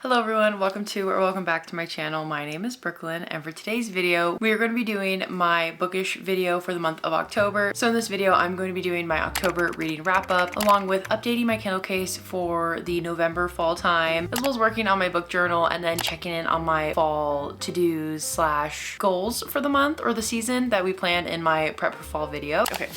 Hello everyone, welcome back to my channel. My name is Brooklyn, and for today's video, we are going to be doing my bookish video for the month of October. So in this video, I'm going to be doing my October reading wrap up, along with updating my Kindle case for the November fall time, as well as working on my book journal and then checking in on my fall to-dos slash goals for the month or the season that we planned in my prep for fall video. Okay.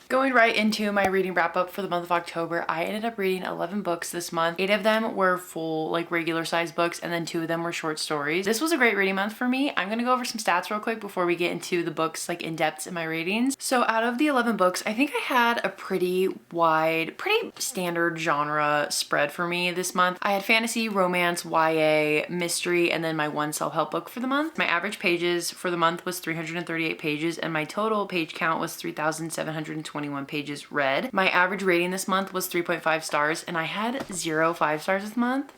Going right into my reading wrap up for the month of October, I ended up reading 11 books this month. 8 of them were full, like regular size books, and then 2 of them were short stories. This was a great reading month for me. I'm gonna go over some stats real quick before we get into the books like in depth in my ratings. So out of the 11 books, I think I had a pretty wide, pretty standard genre spread for me this month. I had fantasy, romance, YA, mystery, and then my one self-help book for the month. My average pages for the month was 338 pages, and my total page count was 3,721 pages read. My average rating this month was 3.5 stars, and I had 0 5-stars this month.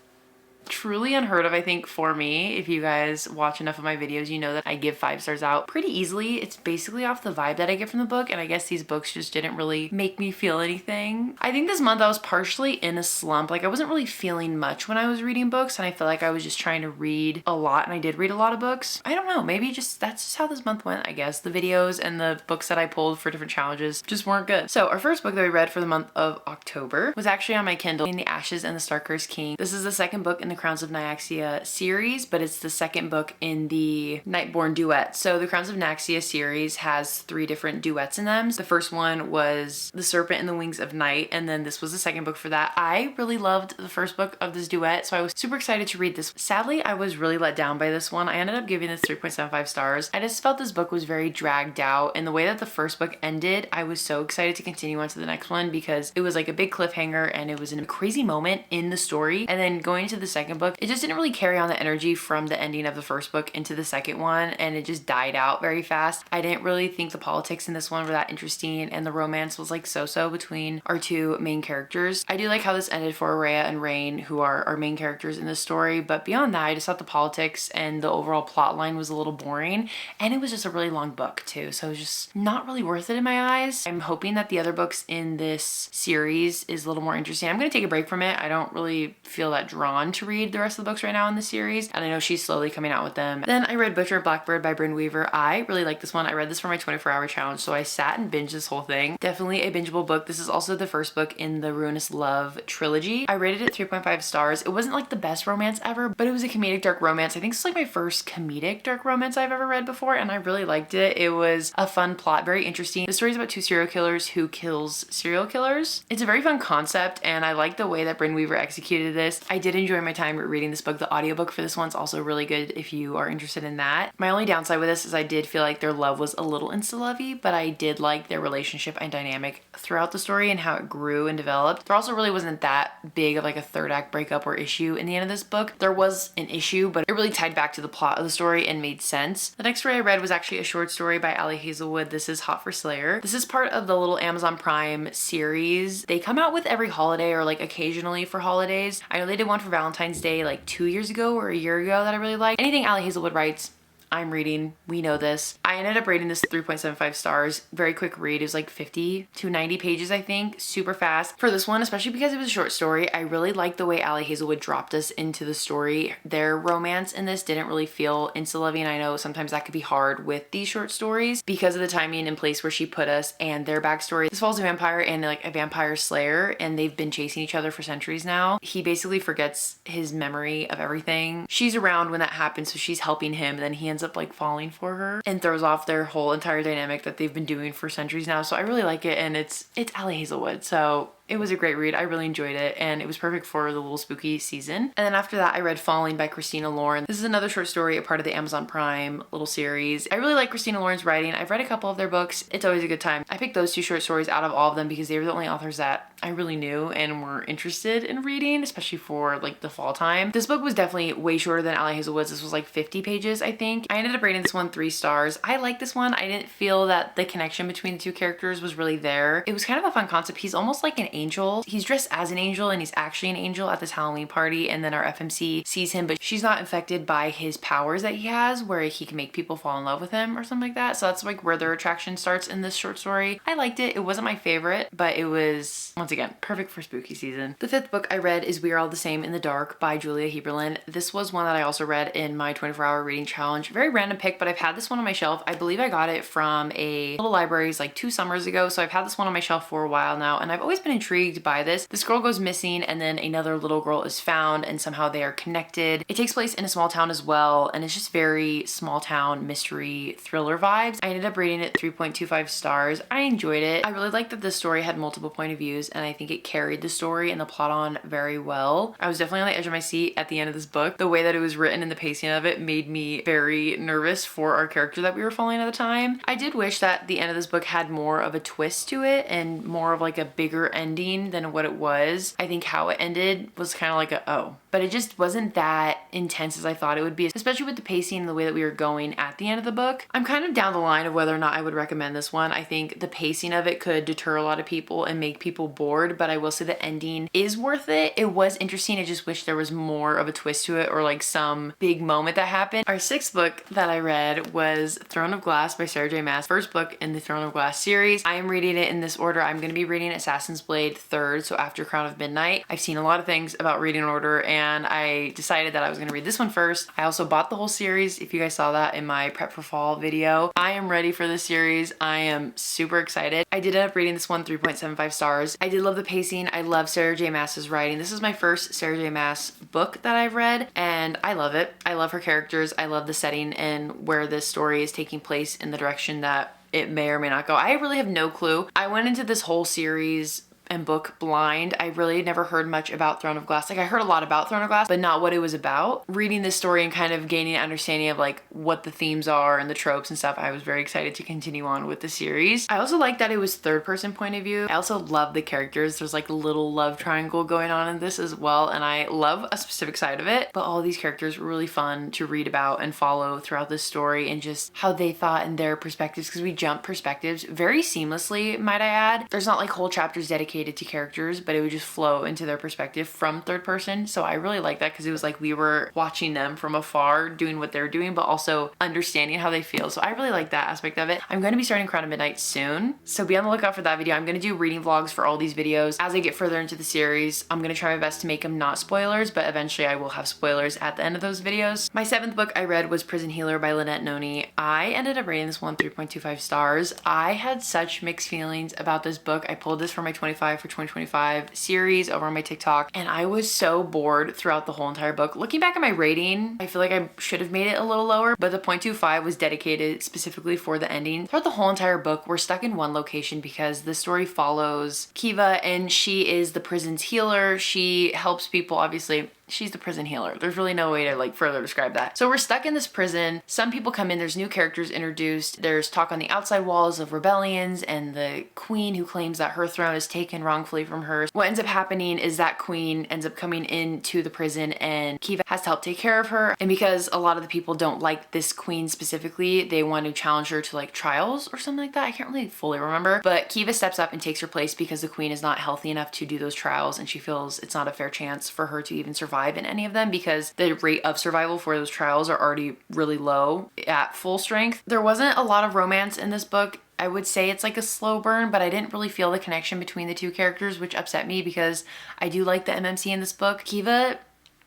Truly unheard of, I think, for me. If you guys watch enough of my videos, you know that I give 5 stars out pretty easily. It's basically off the vibe that I get from the book, and I guess these books just didn't really make me feel anything. I think this month I was partially in a slump. Like, I wasn't really feeling much when I was reading books, and I feel like I was just trying to read a lot, and I did read a lot of books. I don't know, maybe that's just how this month went, I guess. The videos and the books that I pulled for different challenges just weren't good. So our first book that we read for the month of October was actually on my Kindle, The Ashes and the Star-Cursed King. This is the second book in the Crowns of Nyaxia series, but it's the second book in the Nightborn duet. So the Crowns of Nyaxia series has 3 different duets in them. The first one was The Serpent and the Wings of Night, and then this was the second book for that. I really loved the first book of this duet, so I was super excited to read this. Sadly, I was really let down by this one. I ended up giving this 3.75 stars. I just felt this book was very dragged out, and the way that the first book ended, I was so excited to continue on to the next one because it was like a big cliffhanger and it was a crazy moment in the story. And then going into the second book, it just didn't really carry on the energy from the ending of the first book into the second one, and it just died out very fast. I didn't really think the politics in this one were that interesting, and the romance was like so-so between our 2 main characters. I do like how this ended for Rhea and Rain, who are our main characters in this story, but beyond that, I just thought the politics and the overall plot line was a little boring, and it was just a really long book too, so it was just not really worth it in my eyes. I'm hoping that the other books in this series is a little more interesting. I'm gonna take a break from it. I don't really feel that drawn to read the rest of the books right now in the series, and I know she's slowly coming out with them. Then I read Butcher and Blackbird by Brynn Weaver. I really like this one. I read this for my 24-hour challenge, so I sat and binged this whole thing. Definitely a bingeable book. This is also the first book in the Ruinous Love trilogy. I rated it 3.5 stars. It wasn't like the best romance ever, but it was a comedic dark romance. I think it's like my first comedic dark romance I've ever read before, and I really liked it. It was a fun plot, very interesting. The story is about 2 serial killers who kills serial killers. It's a very fun concept, and I like the way that Brynn Weaver executed this. I did enjoy my time reading this book. The audiobook for this one's also really good if you are interested in that. My only downside with this is I did feel like their love was a little insta-lovey, but I did like their relationship and dynamic throughout the story and how it grew and developed. There also really wasn't that big of like a third act breakup or issue in the end of this book. There was an issue, but it really tied back to the plot of the story and made sense. The next story I read was actually a short story by Ali Hazelwood. This is Hot for Slayer. This is part of the little Amazon Prime series. They come out with every holiday or like occasionally for holidays. I know they did one for Valentine's Day like 2 years ago or a year ago that I really liked. Anything Ali Hazelwood writes, I'm reading. We know this. I ended up rating this 3.75 stars. Very quick read. It was like 50 to 90 pages, I think. Super fast. For this one, especially because it was a short story, I really liked the way Ali Hazelwood dropped us into the story. Their romance in this didn't really feel insta-lovey, and I know sometimes that could be hard with these short stories because of the timing and place where she put us and their backstory. This follows a vampire and like a vampire slayer, and they've been chasing each other for centuries now. He basically forgets his memory of everything. She's around when that happens, so she's helping him, then he ends up like falling for her and throws off their whole entire dynamic that they've been doing for centuries now. So I really like it, and it's Ali Hazelwood, so it was a great read. I really enjoyed it, and it was perfect for the little spooky season. And then after that, I read Falling by Christina Lauren. This is another short story, a part of the Amazon Prime little series. I really like Christina Lauren's writing. I've read a couple of their books. It's always a good time. I picked those 2 short stories out of all of them because they were the only authors that I really knew and were interested in reading, especially for like the fall time. This book was definitely way shorter than Ali Hazelwood's. This was like 50 pages, I think. I ended up rating this one 3 stars. I like this one. I didn't feel that the connection between the 2 characters was really there. It was kind of a fun concept. He's almost like an angel. He's dressed as an angel and he's actually an angel at this Halloween party, and then our FMC sees him, but she's not infected by his powers that he has where he can make people fall in love with him or something like that. So that's like where their attraction starts in this short story. I liked it. It wasn't my favorite, but it was, once again, perfect for spooky season. The 5th book I read is We Are All the Same in the Dark by Julia Heberlin. This was one that I also read in my 24-hour reading challenge. Very random pick, but I've had this one on my shelf. I believe I got it from a little libraries like 2 summers ago, so I've had this one on my shelf for a while now, and I've always been intrigued by this. This girl goes missing and then another little girl is found, and somehow they are connected. It takes place in a small town as well, and it's just very small town mystery thriller vibes. I ended up rating it 3.25 stars. I enjoyed it. I really liked that this story had multiple point of views, and I think it carried the story and the plot on very well. I was definitely on the edge of my seat at the end of this book. The way that it was written and the pacing of it made me very nervous for our character that we were following at the time. I did wish that the end of this book had more of a twist to it and more of like a bigger ending than what it was. I think how it ended was kind of like a oh, but it just wasn't that intense as I thought it would be, especially with the pacing and the way that we were going at the end of the book. I'm kind of down the line of whether or not I would recommend this one. I think the pacing of it could deter a lot of people and make people bored, but I will say the ending is worth it. It was interesting. I just wish there was more of a twist to it or like some big moment that happened. Our 6th book that I read was Throne of Glass by Sarah J Maas. First book in the Throne of Glass series. I am reading it in this order. I'm going to be reading Assassin's Blade 3rd, so after Crown of Midnight. I've seen a lot of things about reading in order, and I decided that I was going to read this one first. I also bought the whole series, if you guys saw that in my prep for fall video. I am ready for this series. I am super excited. I did end up reading this one 3.75 stars. I did love the pacing. I love Sarah J Maas's writing. This is my first Sarah J Maas book that I've read, and I love it. I love her characters. I love the setting and where this story is taking place in the direction that it may or may not go. I really have no clue. I went into this whole series and book blind. I really never heard much about Throne of Glass. Like, I heard a lot about Throne of Glass, but not what it was about. Reading this story and kind of gaining an understanding of like what the themes are and the tropes and stuff, I was very excited to continue on with the series. I also like that it was 3rd person point of view. I also love the characters. There's like a little love triangle going on in this as well, and I love a specific side of it, but all these characters were really fun to read about and follow throughout this story, and just how they thought and their perspectives, because we jump perspectives very seamlessly, might I add. There's not like whole chapters dedicated to characters, but it would just flow into their perspective from 3rd person. So I really like that, because it was like we were watching them from afar doing what they're doing, but also understanding how they feel. So I really like that aspect of it. I'm going to be starting Crown of Midnight soon, so be on the lookout for that video. I'm going to do reading vlogs for all these videos. As I get further into the series, I'm going to try my best to make them not spoilers, but eventually I will have spoilers at the end of those videos. My 7th book I read was Prison Healer by Lynette Noni. I ended up rating this one 3.25 stars. I had such mixed feelings about this book. I pulled this from my 25 for 2025 series over on my TikTok, and I was so bored throughout the whole entire book. Looking back at my rating, I feel like I should have made it a little lower, but the 0.25 was dedicated specifically for the ending. Throughout the whole entire book, we're stuck in one location because the story follows Kiva, and she is the prison's healer. She helps people, obviously. She's the prison healer. There's really no way to like further describe that. So we're stuck in this prison. Some people come in, there's new characters introduced. There's talk on the outside walls of rebellions and the queen who claims that her throne is taken wrongfully from her. What ends up happening is that queen ends up coming into the prison, and Kiva has to help take care of her. And because a lot of the people don't like this queen specifically, they want to challenge her to like trials or something like that. I can't really fully remember, but Kiva steps up and takes her place because the queen is not healthy enough to do those trials, and she feels it's not a fair chance for her to even survive in any of them because the rate of survival for those trials are already really low at full strength. There wasn't a lot of romance in this book. I would say it's like a slow burn, but I didn't really feel the connection between the two characters, which upset me because I do like the MMC in this book. Kiva,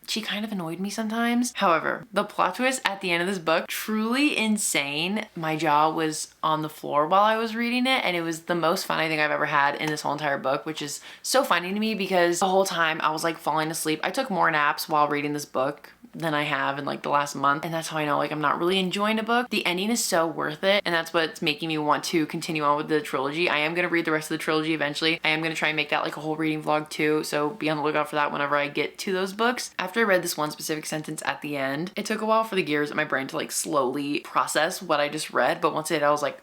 she kind of annoyed me sometimes. However, the plot twist at the end of this book, truly insane. My jaw was on the floor while I was reading it, and it was the most fun I think I've ever had in this whole entire book, which is so funny to me because the whole time I was like falling asleep. I took more naps while reading this book than I have in like the last month, and that's how I know like I'm not really enjoying a book. The ending is so worth it, and that's what's making me want to continue on with the trilogy. I am going to read the rest of the trilogy eventually. I am going to try and make that like a whole reading vlog too, so be on the lookout for that whenever I get to those books. After I read this one specific sentence at the end, it took a while for the gears in my brain to like slowly process what I just read, but once it I was like,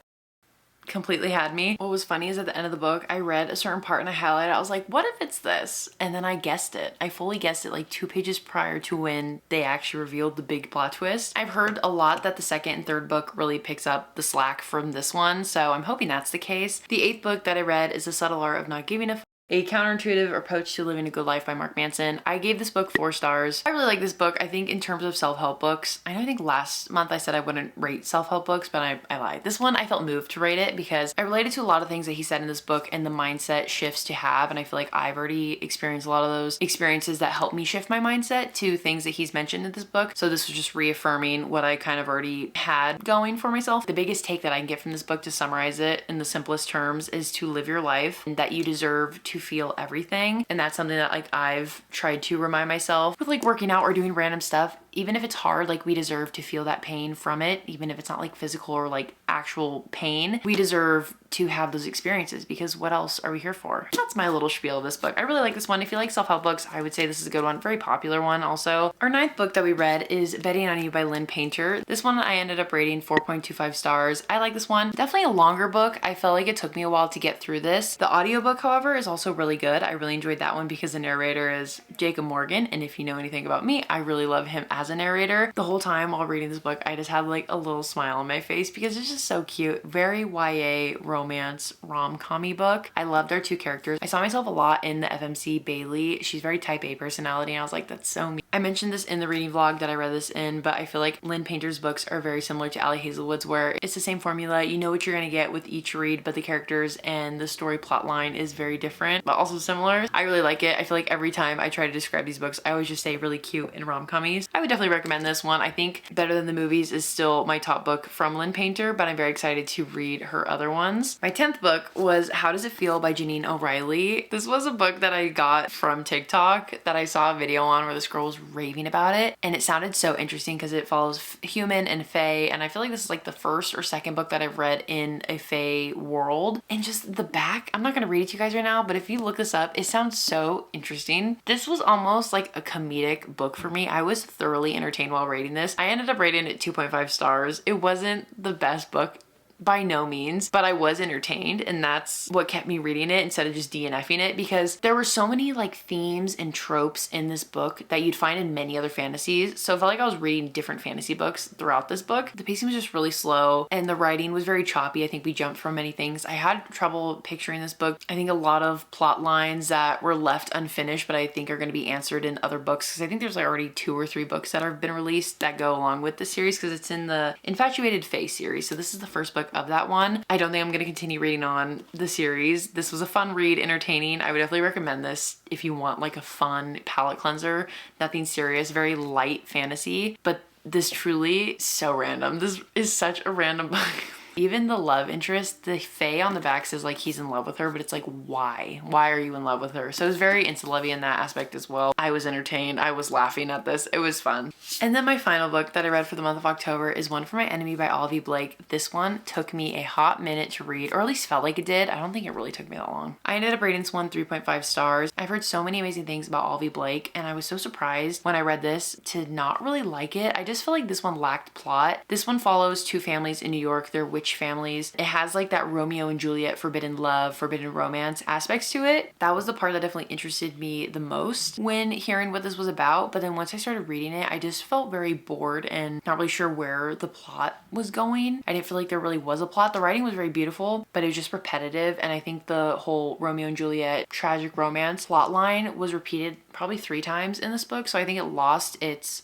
completely had me. What was funny is at the end of the book, I read a certain part and I highlighted it. I was like, what if it's this? And then I guessed it. I fully guessed it like 2 pages prior to when they actually revealed the big plot twist. I've heard a lot that the 2nd and 3rd book really picks up the slack from this one, so I'm hoping that's the case. The 8th book that I read is The Subtle Art of Not Giving a A Counterintuitive Approach to Living a Good Life by Mark Manson. I gave this book 4 stars. I really like this book. I think in terms of self-help books, I think last month I said I wouldn't rate self-help books, but I lied. This one I felt moved to rate it because I related to a lot of things that he said in this book and the mindset shifts to have, and I feel like I've already experienced a lot of those experiences that helped me shift my mindset to things that he's mentioned in this book. So this was just reaffirming what I kind of already had going for myself. The biggest take that I can get from this book, to summarize it in the simplest terms, is to live your life and that you deserve to feel everything. And that's something that like I've tried to remind myself with like working out or doing random stuff. Even if it's hard, like we deserve to feel that pain from it, even if it's not like physical or like actual pain. We deserve to have those experiences because what else are we here for? That's my little spiel of this book. I really like this one. If you like self-help books, I would say this is a good one. Very popular one also. Our 9th book that we read is Betting on You by Lynn Painter. This one I ended up rating 4.25 stars. I like this one. Definitely a longer book. I felt like it took me a while to get through this. The audiobook, however, is also really good. I really enjoyed that one because the narrator is Jacob Morgan, and if you know anything about me, I really love him as a narrator. The whole time while reading this book, I just had like a little smile on my face because it's just so cute. Very YA romance rom-com-y book. I loved our 2 characters. I saw myself a lot in the FMC Bailey. She's very type A personality, and I was like, that's so me. I mentioned this in the reading vlog that I read this in, but I feel like Lynn Painter's books are very similar to Ali Hazelwood's, where it's the same formula. You know what you're gonna get with each read, but the characters and the story plot line is very different, but also similar. I really like it. I feel like every time I try to describe these books, I always just say really cute and rom-commies. I would definitely recommend this one. I think Better Than the Movies is still my top book from Lynn Painter, but I'm very excited to read her other ones. My 10th book was How Does It Feel by Janine O'Reilly. This was a book that I got from TikTok that I saw a video on where this girl was raving about it, and it sounded so interesting because it follows human and fae, and I feel like this is like the first or second book that I've read in a fae world. And just the back, I'm not gonna read it to you guys right now, but if you look this up, it sounds so interesting. This was almost like a comedic book for me. I was thoroughly entertained while reading this. I ended up rating it 2.5 stars. It wasn't the best book by no means, but I was entertained, and that's what kept me reading it instead of just DNFing it, because there were so many like themes and tropes in this book that you'd find in many other fantasies. So I felt like I was reading different fantasy books throughout this book. The pacing was just really slow and the writing was very choppy. I think we jumped from many things. I had trouble picturing this book. I think a lot of plot lines that were left unfinished, but I think are going to be answered in other books, because I think there's like already 2 or 3 books that have been released that go along with the series, because it's in the Infatuated Fae series. So this is the first book of that one. I don't think I'm going to continue reading on the series. This was a fun read, entertaining. I would definitely recommend this if you want like a fun palate cleanser. Nothing serious, very light fantasy, but this truly so random. This is such a random book. Even the love interest, the fae on the back says like he's in love with her, but it's like, why? Why are you in love with her? So it was very insta-lovey in that aspect as well. I was entertained. I was laughing at this. It was fun. And then my final book that I read for the month of October is One for My Enemy by Olivia Blake. This one took me a hot minute to read, or at least felt like it did. I don't think it really took me that long. I ended up rating this one 3.5 stars. I've heard so many amazing things about Olivia Blake, and I was so surprised when I read this to not really like it. I just feel like this one lacked plot. This one follows 2 families in New York. They're witch families. It has like that Romeo and Juliet forbidden love, forbidden romance aspects to it. That was the part that definitely interested me the most when hearing what this was about. But then once I started reading it, I just felt very bored and not really sure where the plot was going. I didn't feel like there really was a plot. The writing was very beautiful, but it was just repetitive. And I think the whole Romeo and Juliet tragic romance plot line was repeated probably 3 times in this book. So I think it lost its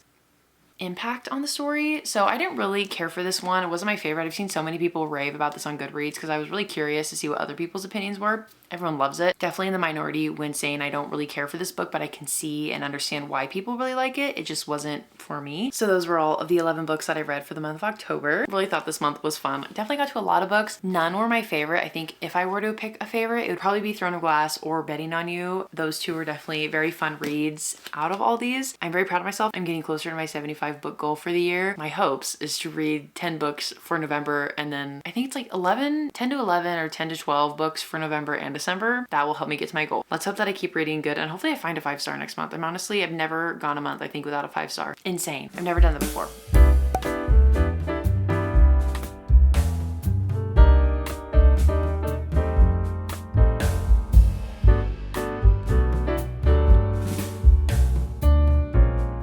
impact on the story. So I didn't really care for this one. It wasn't my favorite. I've seen so many people rave about this on Goodreads because I was really curious to see what other people's opinions were. Everyone loves it. Definitely in the minority when saying I don't really care for this book, but I can see and understand why people really like it. It just wasn't for me. So those were all of the 11 books that I read for the month of October. Really thought this month was fun. Definitely got to a lot of books. None were my favorite. I think if I were to pick a favorite, it would probably be Throne of Glass or Betting on You. Those 2 were definitely very fun reads out of all these. I'm very proud of myself. I'm getting closer to my 75 book goal for the year. My hopes is to read 10 books for November, and then I think it's like 10 to 11 or 10 to 12 books for November and December. That will help me get to my goal. Let's hope that I keep reading good, and hopefully I find a 5-star next month. I've never gone a month, I think, without a 5-star. Insane. I've never done that before.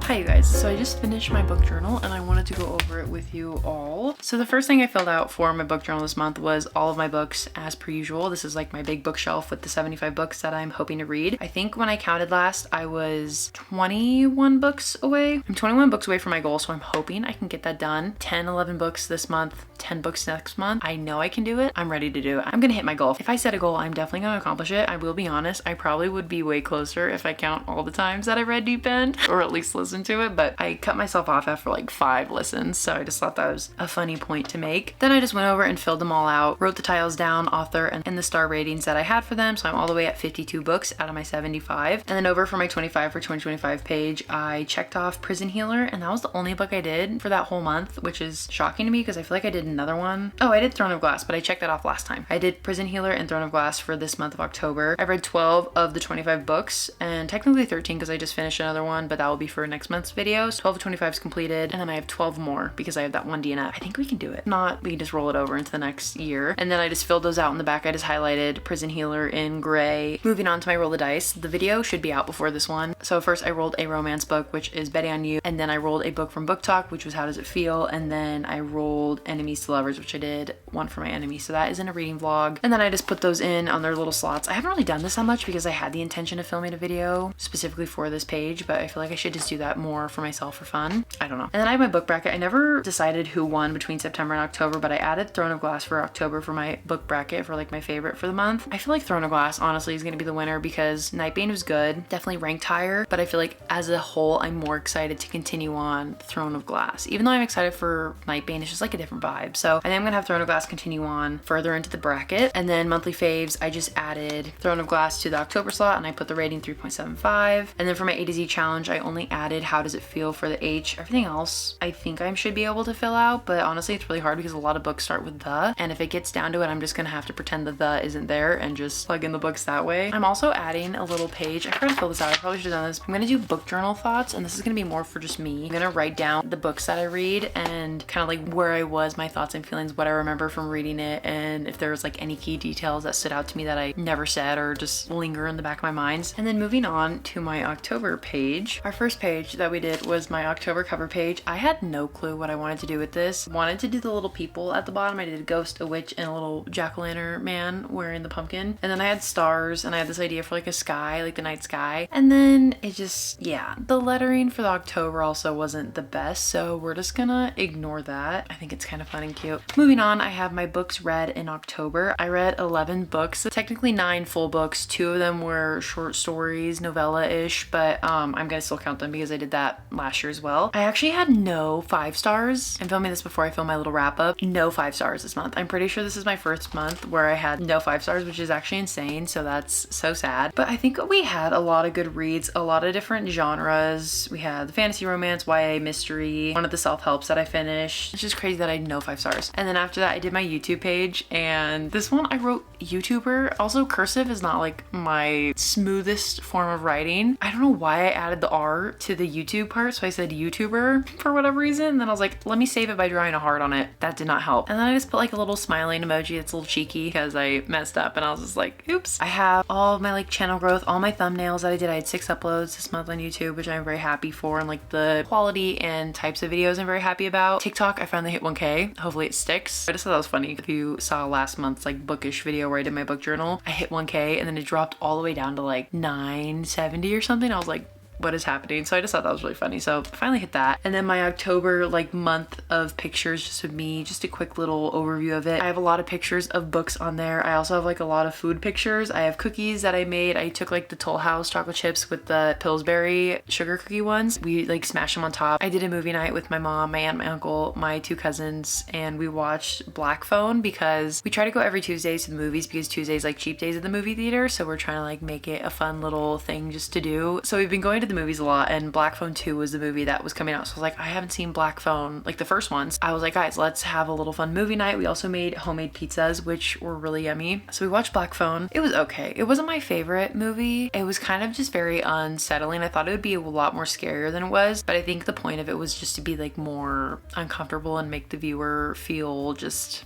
Hi, you guys. guys, so I just finished my book journal and I wanted to go over it with you all. So the first thing I filled out for my book journal this month was all of my books as per usual. This is like my big bookshelf with the 75 books that I'm hoping to read. I think when I counted last, I was 21 books away. I'm 21 books away from my goal, so I'm hoping I can get that done. 10, 11 books this month, 10 books next month. I know I can do it. I'm ready to do it. I'm gonna hit my goal. If I set a goal, I'm definitely gonna accomplish it. I will be honest, I probably would be way closer if I count all the times that I read Deep End, or at least listen to it, but I cut myself off after like 5 listens, so I just thought that was a funny point to make. Then I just went over and filled them all out, wrote the titles down, author, and the star ratings that I had for them, so I'm all the way at 52 books out of my 75. And then over for my 25 for 2025 page, I checked off Prison Healer, and that was the only book I did for that whole month, which is shocking to me because I feel like I did another one. Oh, I did Throne of Glass, but I checked that off last time. I did Prison Healer and Throne of Glass for this month of October. I read 12 of the 25 books, and technically 13 because I just finished another one, but that will be for next month's videos. 12 of 25 is completed, and then I have 12 more because I have that one DNF. I think we can do it. If not, we can just roll it over into the next year. And then I just filled those out in the back. I just highlighted Prison Healer in gray. Moving on to my roll the dice. The video should be out before this one. So first I rolled a romance book, which is Betty on You, and then I rolled a book from Book Talk, which was How Does It Feel, and then I rolled Enemies to Lovers, which I did one for my enemy. So that is in a reading vlog. And then I just put those in on their little slots. I haven't really done this that much because I had the intention of filming a video specifically for this page, but I feel like I should just do that more for myself for fun. I don't know. And then I have my book bracket. I never decided who won between September and October, but I added Throne of Glass for October for my book bracket for like my favorite for the month. I feel like Throne of Glass honestly is going to be the winner because Nightbane was good, definitely ranked higher, but I feel like as a whole I'm more excited to continue on Throne of Glass. Even though I'm excited for Nightbane, it's just like a different vibe. So I think I'm gonna have Throne of Glass continue on further into the bracket. And then monthly faves, I just added Throne of Glass to the October slot and I put the rating 3.75. And then for my A to Z challenge, I only added How Does It Feel for the H. Everything else I think I should be able to fill out, but honestly it's really hard because a lot of books start with the, and if it gets down to it, I'm just gonna have to pretend the isn't there and just plug in the books that way. I'm also adding a little page. I forgot to fill this out. I probably should have done this. I'm gonna do book journal thoughts, and this is gonna be more for just me. I'm gonna write down the books that I read and kind of like where I was, my thoughts and feelings, what I remember from reading it, and if there was like any key details that stood out to me that I never said or just linger in the back of my mind. And then moving on to my October page. Our first page that we did was my October cover page. I had no clue what I wanted to do with this. Wanted to do the little people at the bottom. I did a ghost, a witch, and a little jack-o'-lantern man wearing the pumpkin. And then I had stars, and I had this idea for like a sky, like the night sky. And then it just, yeah, the lettering for the October also wasn't the best, so we're just gonna ignore that. I think it's kind of fun and cute. Moving on, I have my books read in October. I read 11 books, technically 9 full books. 2 of them were short stories, novella-ish, but I'm gonna still count them because I did that last year as well. I actually had no 5 stars. I'm filming this before I film my little wrap up. No 5 stars this month. I'm pretty sure this is my first month where I had no 5 stars, which is actually insane, so that's so sad. But I think we had a lot of good reads, a lot of different genres. We had the fantasy, romance, YA, mystery, one of the self-helps that I finished. It's just crazy that I had no 5 stars. And then after that I did my YouTube page, and this one I wrote YouTuber. Also, cursive is not like my smoothest form of writing. I don't know why I added the R to the YouTube part, so I said YouTuber for whatever reason. And then I was like, let me save it by drawing a heart on it. That did not help. And then I just put like a little smiling emoji that's a little cheeky because I messed up, and I was just like, oops. I have all of my like channel growth, all my thumbnails that I did. I had 6 uploads this month on YouTube, which I'm very happy for, and like the quality and types of videos I'm very happy about. TikTok, I finally hit 1K. Hopefully it sticks. I just thought that was funny. If you saw last month's like bookish video where I did my book journal, I hit 1K and then it dropped all the way down to like 970 or something. I was like, what is happening? So I just thought that was really funny. So I finally hit that. And then my October like month of pictures just of me, just a quick little overview of it. I have a lot of pictures of books on there. I also have like a lot of food pictures. I have cookies that I made. I took like the Toll House chocolate chips with the Pillsbury sugar cookie ones. We like smashed them on top. I did a movie night with my mom, my aunt, my uncle, my 2 cousins, and we watched Black Phone because we try to go every Tuesdays to the movies because Tuesdays like cheap days at the movie theater. So we're trying to like make it a fun little thing just to do. So we've been going to the movies a lot, and Black Phone 2 was the movie that was coming out. So I was like, I haven't seen Black Phone, like the first ones. I was like, guys, let's have a little fun movie night. We also made homemade pizzas, which were really yummy. So we watched Black Phone. It was okay. It wasn't my favorite movie. It was kind of just very unsettling. I thought it would be a lot more scarier than it was, but I think the point of it was just to be like more uncomfortable and make the viewer feel just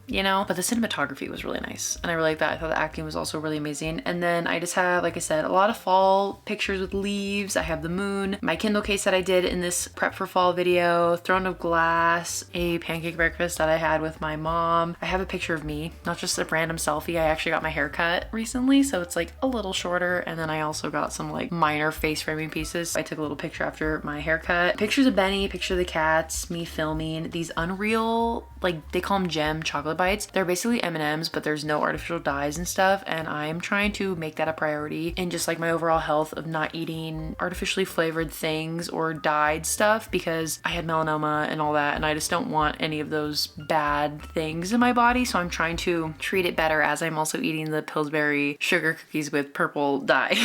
you know, but the cinematography was really nice and I really liked that. I thought the acting was also really amazing. And then I just have, like I said, a lot of fall pictures with leaves. I have the moon, my Kindle case that I did in this prep for fall video, throne of glass, a pancake breakfast that I had with my mom. I have a picture of me, not just a random selfie. I actually got my hair cut recently, so it's like a little shorter. And then I also got some like minor face framing pieces. I took a little picture after my haircut. Pictures of Benny, picture of the cats, me filming these Unreal, like they call them gem chocolate bites. They're basically M&Ms, but there's no artificial dyes and stuff. And I'm trying to make that a priority in just like my overall health of not eating artificially flavored things or dyed stuff, because I had melanoma and all that. And I just don't want any of those bad things in my body. So I'm trying to treat it better as I'm also eating the Pillsbury sugar cookies with purple dye.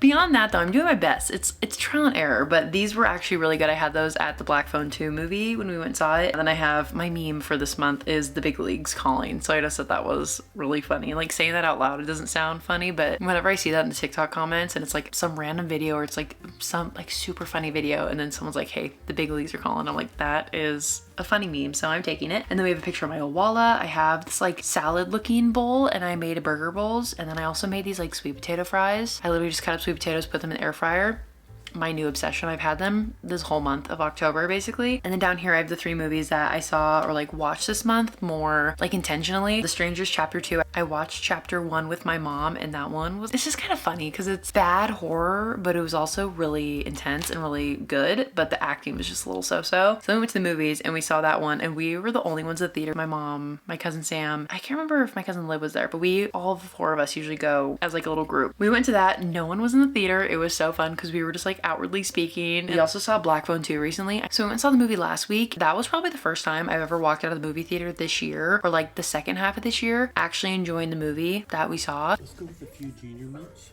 Beyond that though, I'm doing my best. It's trial and error, but these were actually really good. I had those at the Black Phone 2 movie when we went and saw it. And then I have my meme for this month is the big leagues calling. So I just thought that was really funny. Like saying that out loud, it doesn't sound funny, but whenever I see that in the TikTok comments and it's like some random video or it's like some like super funny video and then someone's like, hey, the big leagues are calling. I'm like, that is a funny meme, so I'm taking it. And then we have a picture of my Owala. I have this like salad looking bowl and I made a burger bowls. And then I also made these like sweet potato fries. I literally just cut up sweet potatoes, put them in the air fryer. My new obsession. I've had them this whole month of October basically. And then down here I have the 3 movies that I saw or like watched this month more like intentionally. The Strangers Chapter 2. I watched Chapter 1 with my mom and that one was, it's just kind of funny because it's bad horror, but it was also really intense and really good, but the acting was just a little so-so. So we went to the movies and we saw that one and we were the only ones at the theater. My mom, my cousin Sam, I can't remember if my cousin Liv was there, but we, all 4 of us usually go as like a little group. We went to that. No one was in the theater. It was so fun because we were just like outwardly speaking. We also saw Black Phone 2 recently. So we went and saw the movie last week. That was probably the first time I've ever walked out of the movie theater this year, or like the second half of this year, actually enjoying the movie that we saw. Let's go with a few junior mints.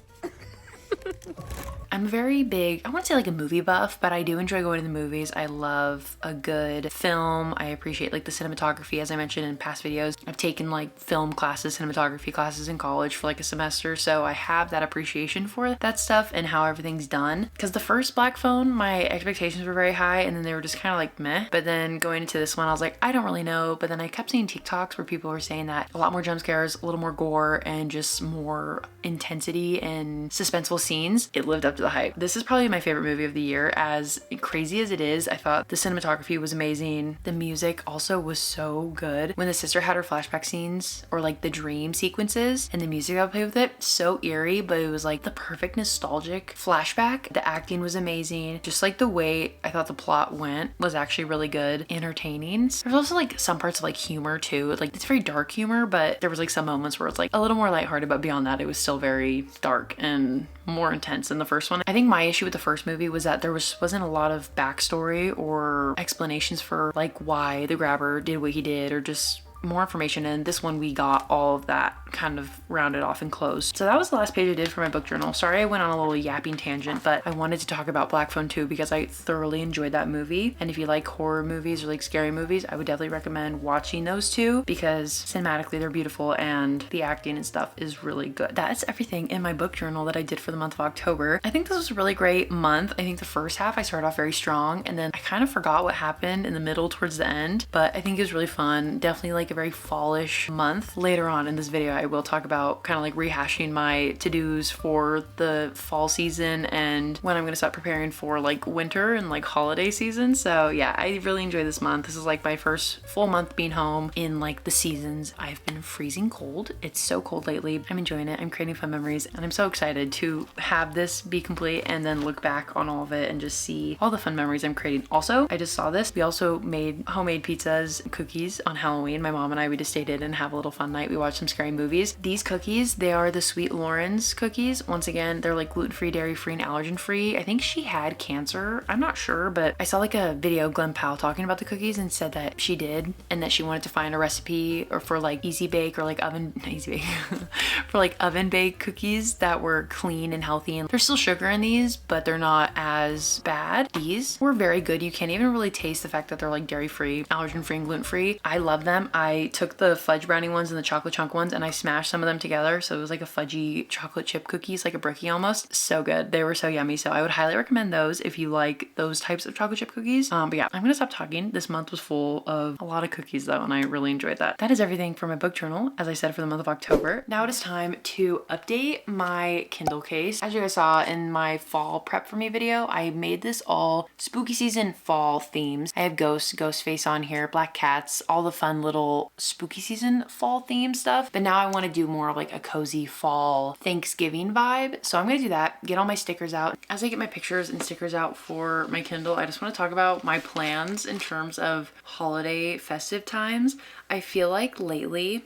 I'm very big, I wouldn't say like a movie buff, but I do enjoy going to the movies. I love a good film. I appreciate like the cinematography, as I mentioned in past videos. I've taken like film classes, cinematography classes in college for like a semester, so I have that appreciation for that stuff and how everything's done. Because the first Black Phone, my expectations were very high and then they were just kind of like meh. But then going into this one, I was like, I don't really know. But then I kept seeing TikToks where people were saying that a lot more jump scares, a little more gore, and just more intensity and suspenseful scenes. It lived up to the hype. This is probably my favorite movie of the year. As crazy as it is, I thought the cinematography was amazing. The music also was so good. When the sister had her flashback scenes or like the dream sequences and the music I would play with it, so eerie, but it was like the perfect nostalgic flashback. The acting was amazing. Just like the way I thought the plot went was actually really good, entertaining. There's also like some parts of like humor too. Like it's very dark humor, but there was like some moments where it's like a little more lighthearted, but beyond that, it was still very dark and more intense than the first one. I think my issue with the first movie was that there wasn't a lot of backstory or explanations for like why the grabber did what he did, or just more information. And this one we got all of that kind of rounded off and closed. So that was the last page I did for my book journal. Sorry I went on a little yapping tangent, but I wanted to talk about Black Phone 2 because I thoroughly enjoyed that movie. And if you like horror movies or like scary movies, I would definitely recommend watching those two because cinematically they're beautiful and the acting and stuff is really good. That's everything in my book journal that I did for the month of October. I think this was a really great month. I think the first half I started off very strong and then I kind of forgot what happened in the middle towards the end, but I think it was really fun. Definitely like a very fallish month. Later on in this video, I will talk about kind of like rehashing my to-dos for the fall season and when I'm gonna start preparing for like winter and like holiday season. So yeah, I really enjoyed this month. This is like my first full month being home in like the seasons. I've been freezing cold. It's so cold lately. I'm enjoying it. I'm creating fun memories and I'm so excited to have this be complete and then look back on all of it and just see all the fun memories I'm creating. Also, I just saw this. We also made homemade pizzas and cookies on Halloween. My mom and I, we just stayed in and have a little fun night. We watched some scary movies. These cookies, they are the Sweet Lauren's cookies. Once again, they're like gluten-free, dairy-free, and allergen-free. I think she had cancer. I'm not sure, but I saw like a video of Glenn Powell talking about the cookies and said that she did and that she wanted to find a recipe or for like easy bake or like oven, not easy bake, for like oven baked cookies that were clean and healthy. And there's still sugar in these, but they're not as bad. These were very good. You can't even really taste the fact that they're like dairy-free, allergen-free, and gluten-free. I love them. I took the fudge brownie ones and the chocolate chunk ones and I smashed some of them together. So it was like a fudgy chocolate chip cookies, like a brookie almost. So good. They were so yummy. So I would highly recommend those if you like those types of chocolate chip cookies. But yeah, I'm gonna stop talking. This month was full of a lot of cookies though, and I really enjoyed that. That is everything for my book journal, as I said, for the month of October. Now it is time to update my Kindle case. As you guys saw in my fall prep for me video, I made this all spooky season fall themes. I have ghost face on here, black cats, all the fun little spooky season fall theme stuff. But now I want to do more of like a cozy fall Thanksgiving vibe. So I'm gonna do that, get all my stickers out. As I get my pictures and stickers out for my Kindle, I just want to talk about my plans in terms of holiday festive times. I feel like lately,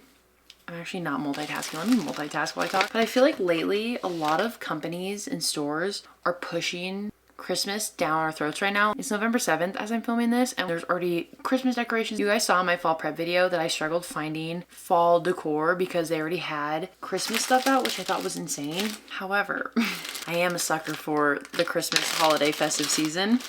I'm actually not multitasking. Let me multitask while I talk. But I feel like lately, a lot of companies and stores are pushing Christmas down our throats right now. It's November 7th as I'm filming this, and there's already Christmas decorations. You guys saw in my fall prep video that I struggled finding fall decor because they already had Christmas stuff out, which I thought was insane. However, I am a sucker for the Christmas holiday festive season.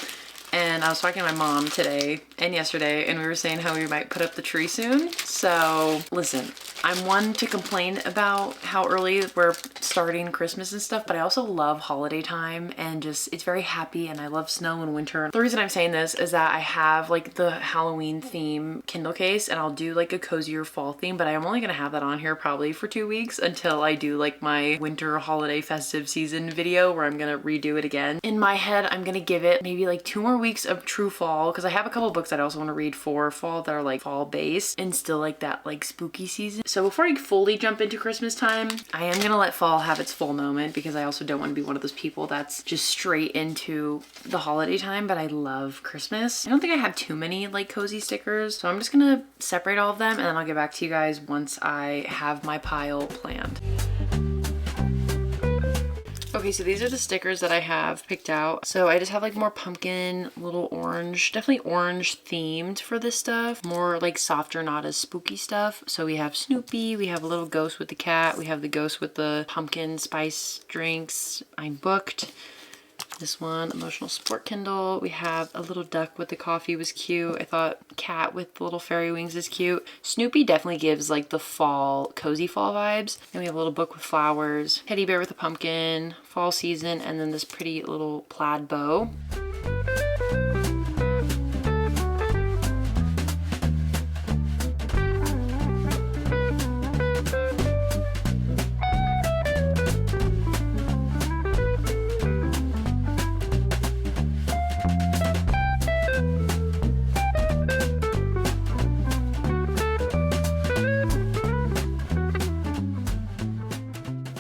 And I was talking to my mom today and yesterday, and we were saying how we might put up the tree soon. So listen, I'm one to complain about how early we're starting Christmas and stuff, but I also love holiday time and just, it's very happy, and I love snow and winter. The reason I'm saying this is that I have like the Halloween theme Kindle case, and I'll do like a cozier fall theme, but I'm only gonna have that on here probably for 2 weeks until I do like my winter holiday festive season video where I'm gonna redo it again. In my head, I'm gonna give it maybe like 2 more weeks of true fall, because I have a couple books that I also want to read for fall that are like fall based and still like that like spooky season. So before I fully jump into Christmas time, I am gonna let fall have its full moment, because I also don't want to be one of those people that's just straight into the holiday time, but I love Christmas. I don't think I have too many like cozy stickers, so I'm just gonna separate all of them, and then I'll get back to you guys once I have my pile planned. Okay, so these are the stickers that I have picked out. So I just have like more pumpkin, little orange, definitely orange themed for this stuff. More like softer, not as spooky stuff. So we have Snoopy, we have a little ghost with the cat, we have the ghost with the pumpkin spice drinks. I'm booked. This one, emotional support Kindle. We have a little duck with the coffee, was cute. I thought cat with the little fairy wings is cute. Snoopy definitely gives like the fall, cozy fall vibes. Then we have a little book with flowers, teddy bear with a pumpkin, fall season, and then this pretty little plaid bow.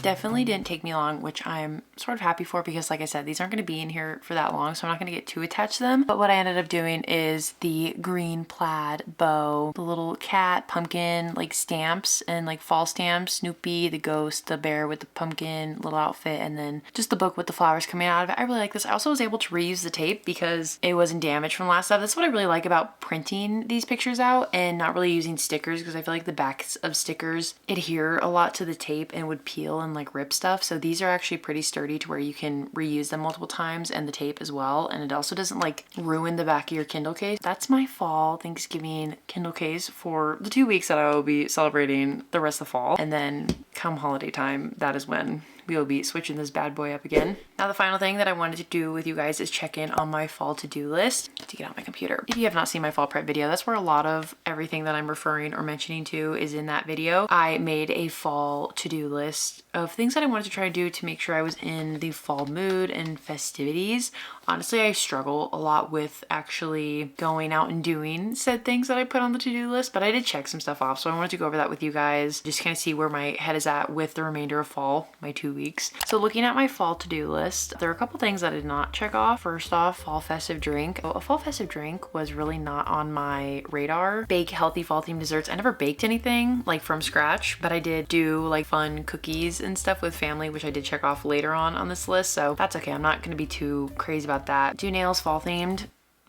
Definitely didn't take me long, which I'm sort of happy for, because like I said, these aren't going to be in here for that long, so I'm not going to get too attached to them. But what I ended up doing is the green plaid bow, the little cat, pumpkin, like stamps and like fall stamps, Snoopy, the ghost, the bear with the pumpkin little outfit, and then just the book with the flowers coming out of it. I really like this. I also was able to reuse the tape because it wasn't damaged from last stuff. That's what I really like about printing these pictures out and not really using stickers, because I feel like the backs of stickers adhere a lot to the tape and would peel and like rip stuff. So these are actually pretty sturdy to where you can reuse them multiple times, and the tape as well. And it also doesn't like ruin the back of your Kindle case. That's my fall Thanksgiving Kindle case for the 2 weeks that I will be celebrating the rest of the fall. And then come holiday time, that is when we will be switching this bad boy up again. Now the final thing that I wanted to do with you guys is check in on my fall to-do list to get on my computer. If you have not seen my fall prep video, that's where a lot of everything that I'm referring or mentioning to is in that video. I made a fall to-do list of things that I wanted to try to do to make sure I was in the fall mood and festivities. Honestly, I struggle a lot with actually going out and doing said things that I put on the to-do list, but I did check some stuff off. So I wanted to go over that with you guys, just kind of see where my head is at with the remainder of fall, my 2 weeks. So looking at my fall to-do list, there are a couple things that I did not check off. First off, fall festive drink. A fall festive drink was really not on my radar. Bake healthy fall themed desserts. I never baked anything like from scratch, but I did do like fun cookies and stuff with family, which I did check off later on this list. So that's okay. I'm not going to be too crazy about that. Do nails fall themed.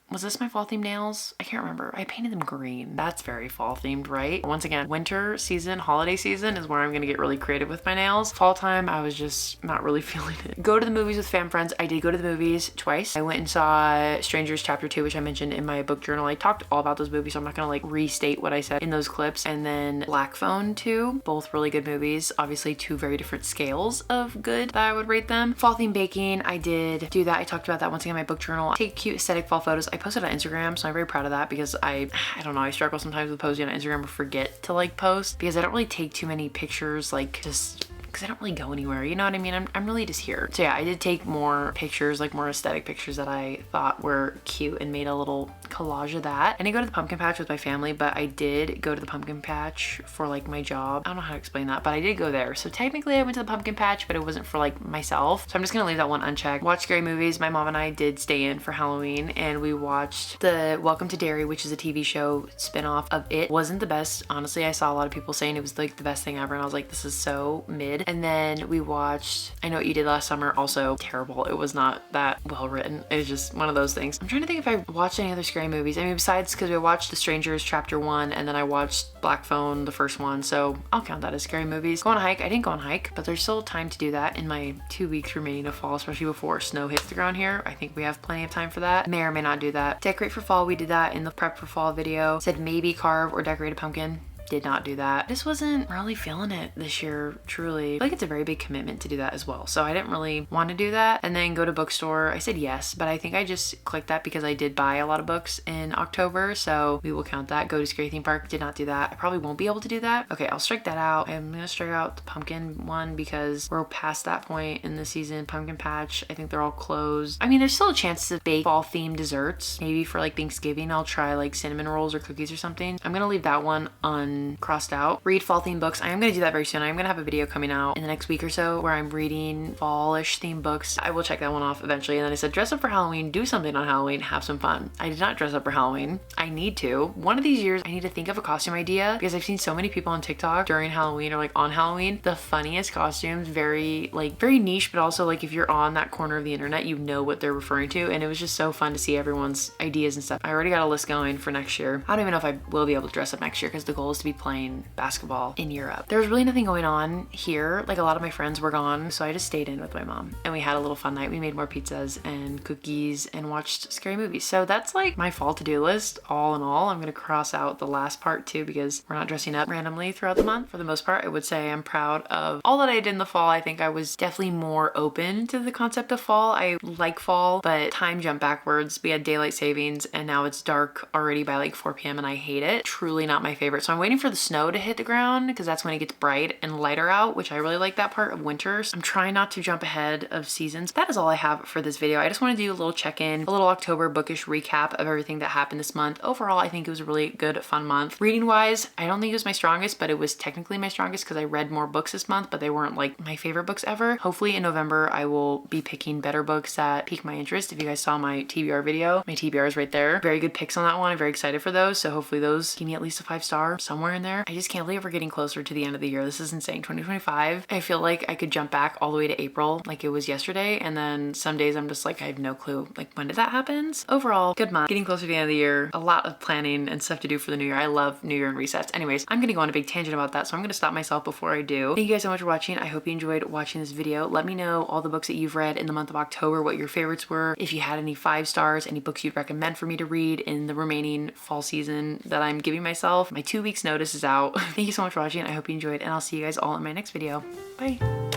was this my fall themed nails? I can't remember. I painted them green. That's very fall themed, right? Once again, winter season, holiday season is where I'm gonna get really creative with my nails. Fall time, I was just not really feeling it. Go to the movies with fam friends. I did go to the movies twice. I went and saw Strangers Chapter 2, which I mentioned in my book journal. I talked all about those movies, so I'm not gonna like restate what I said in those clips. And then Black Phone 2, both really good movies. Obviously two very different scales of good that I would rate them. Fall themed baking, I did do that. I talked about that once again in my book journal. Take cute aesthetic fall photos. I posted on Instagram, so I'm very proud of that because I don't know, I struggle sometimes with posting on Instagram or forget to like post because I don't really take too many pictures, like just because I don't really go anywhere, you know what I mean? I'm really just here. So yeah, I did take more pictures, like more aesthetic pictures that I thought were cute and made a little collage of that. I didn't go to the pumpkin patch with my family, but I did go to the pumpkin patch for like my job. I don't know how to explain that, but I did go there. So technically I went to the pumpkin patch, but it wasn't for like myself. So I'm just gonna leave that one unchecked. Watch scary movies. My mom and I did stay in for Halloween and we watched the Welcome to Derry, which is a TV show spinoff of It. Wasn't the best. Honestly, I saw a lot of people saying it was like the best thing ever and I was like, this is so mid. And then we watched I Know What You Did Last Summer, also terrible. It was not that well written. It was just one of those things. I'm trying to think if I watched any other scary movies. I mean, besides because we watched The Strangers Chapter 1 and then I watched Black Phone, the first one, so I'll count that as scary movies. Go on a hike. I didn't go on a hike, but there's still time to do that in my 2 weeks remaining of fall, especially before snow hits the ground here. I think we have plenty of time for that. May or may not do that. Decorate for fall. We did that in the prep for fall video. Said maybe carve or decorate a pumpkin. Did not do that. Just wasn't really feeling it this year, truly. I feel like it's a very big commitment to do that as well. So I didn't really want to do that. And then go to bookstore. I said yes, but I think I just clicked that because I did buy a lot of books in October. So we will count that. Go to Scary Theme Park. Did not do that. I probably won't be able to do that. Okay, I'll strike that out. I'm gonna strike out the pumpkin one because we're past that point in the season. Pumpkin patch, I think they're all closed. I mean, there's still a chance to bake fall themed desserts. Maybe for like Thanksgiving, I'll try like cinnamon rolls or cookies or something. I'm gonna leave that one crossed out. Read fall themed books. I am going to do that very soon. I'm going to have a video coming out in the next week or so where I'm reading fallish themed books. I will check that one off eventually. And then I said, dress up for Halloween, do something on Halloween, have some fun. I did not dress up for Halloween. I need to. One of these years, I need to think of a costume idea because I've seen so many people on TikTok during Halloween or like on Halloween, the funniest costumes, very niche, but also like if you're on that corner of the internet, you know what they're referring to. And it was just so fun to see everyone's ideas and stuff. I already got a list going for next year. I don't even know if I will be able to dress up next year because the goal is to be playing basketball in Europe. There was really nothing going on here. Like a lot of my friends were gone, so I just stayed in with my mom and we had a little fun night. We made more pizzas and cookies and watched scary movies. So that's like my fall to-do list all in all. I'm gonna cross out the last part too because we're not dressing up randomly throughout the month. For the most part, I would say I'm proud of all that I did in the fall. I think I was definitely more open to the concept of fall. I like fall, but time jumped backwards. We had daylight savings and now it's dark already by like 4 p.m. and I hate it. Truly not my favorite. So I'm waiting for the snow to hit the ground because that's when it gets bright and lighter out, which I really like that part of winter. So I'm trying not to jump ahead of seasons. That is all I have for this video. I just want to do a little check-in, a little October bookish recap of everything that happened this month. Overall, I think it was a really good, fun month. Reading wise, I don't think it was my strongest, but it was technically my strongest because I read more books this month, but they weren't like my favorite books ever. Hopefully in November, I will be picking better books that pique my interest. If you guys saw my TBR video, my TBR is right there. Very good picks on that one. I'm very excited for those. So hopefully those give me at least a 5-star somewhere in there. I just can't believe we're getting closer to the end of the year. This is insane. 2025. I feel like I could jump back all the way to April like it was yesterday. And then some days I'm just like, I have no clue. Like when did that happen? Overall, good month. Getting closer to the end of the year. A lot of planning and stuff to do for the new year. I love new year and resets. Anyways, I'm going to go on a big tangent about that. So I'm going to stop myself before I do. Thank you guys so much for watching. I hope you enjoyed watching this video. Let me know all the books that you've read in the month of October, what your favorites were. If you had any 5 stars, any books you'd recommend for me to read in the remaining fall season that I'm giving myself. My 2 weeks notice is out. Thank you so much for watching. I hope you enjoyed and I'll see you guys all in my next video. Bye.